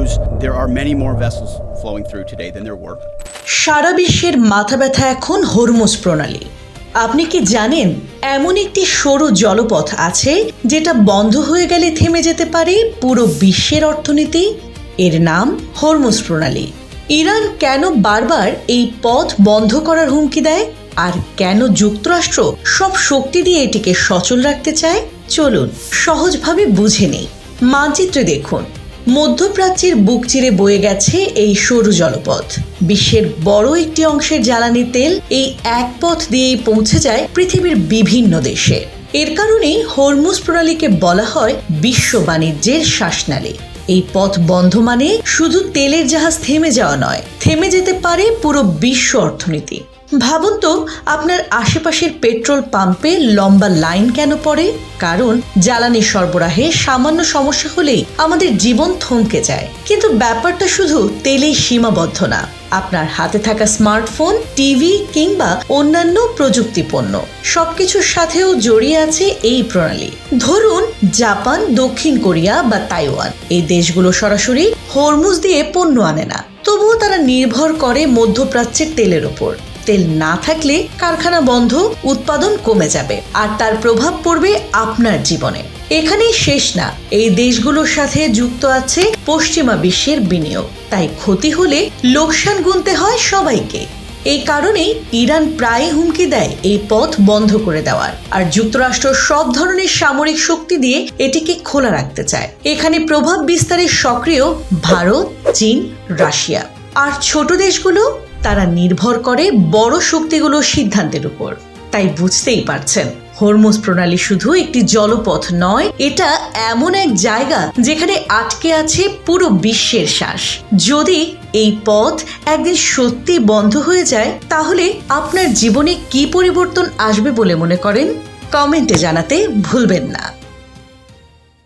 news, there are many more vessels flowing through today than there were. সারা বিশ্বের মাথা ব্যথা এখন হরমুজ প্রণালী। আপনি কি জানেন এমন একটি সরু জলপথ আছে যেটা বন্ধ হয়ে গেলে থেমে যেতে পারে পুরো বিশ্বের অর্থনীতি? এর নাম হরমুজ প্রণালী। ইরান কেন বারবার এই পথ বন্ধ করার হুমকি দেয়, আর কেন যুক্তরাষ্ট্র সব শক্তি দিয়ে এটিকে সচল রাখতে চায়? চলুন সহজভাবে বুঝে নেই। মানচিত্রে দেখুন, মধ্যপ্রাচ্যের বুক চিরে বয়ে গেছে এই সরু জলপথ। বিশ্বের বড় একটি অংশের জ্বালানি তেল এই এক পথ দিয়েই পৌঁছে যায় পৃথিবীর বিভিন্ন দেশে। এর কারণেই হরমুজ প্রণালীকে বলা হয় বিশ্ব বাণিজ্যের শ্বাসনালী। এই পথ বন্ধ মানে শুধু তেলের জাহাজ থেমে যাওয়া নয়, থেমে যেতে পারে পুরো বিশ্ব অর্থনীতি। ভাবুন তো, আপনার আশেপাশের পেট্রোল পাম্পে লম্বা লাইন কেন পড়ে? কারণ জ্বালানি সরবরাহে সামান্য সমস্যা হলেই আমাদের জীবন থমকে যায়। কিন্তু ব্যাপারটা শুধু তেলেই সীমাবদ্ধ না। আপনার হাতে থাকা স্মার্টফোন, টিভি কিংবা অন্যান্য প্রযুক্তি পণ্য সবকিছুর সাথেও জড়িয়ে আছে এই প্রণালী। ধরুন জাপান, দক্ষিণ কোরিয়া বা তাইওয়ান, এই দেশগুলো সরাসরি হরমুজ দিয়ে পণ্য আনে না, তবুও তারা নির্ভর করে মধ্যপ্রাচ্যের তেলের উপর। তেল না থাকলে কারখানা বন্ধ, উৎপাদন কমে যাবে, আর তার প্রভাব পড়বে আপনার জীবনে। এখানেই শেষ না, এই দেশগুলোর সাথে যুক্ত আছে পশ্চিমা বিশ্বের বিনিয়োগ। তাই ক্ষতি হলে লোকসান গুনতে হয় সবাইকে। এই কারণেই ইরান প্রায় হুমকি দেয় এই পথ বন্ধ করে দেওয়ার, আর যুক্তরাষ্ট্র সব ধরনের সামরিক শক্তি দিয়ে এটিকে খোলা রাখতে চায়। এখানে প্রভাব বিস্তারে সক্রিয় ভারত, চীন, রাশিয়া। আর ছোট দেশগুলো, তারা নির্ভর করে বড় শক্তিগুলোর সিদ্ধান্তের উপর। তাই বুঝতেই পারছেন, হরমুজ প্রণালী শুধু একটি জলপথ নয়, এটা এমন এক জায়গা যেখানে আটকে আছে পুরো বিশ্বের শ্বাস। যদি এই পথ একদিন সত্যি বন্ধ হয়ে যায়, তাহলে আপনার জীবনে কি পরিবর্তন আসবে বলে মনে করেন? কমেন্টে জানাতে ভুলবেন না।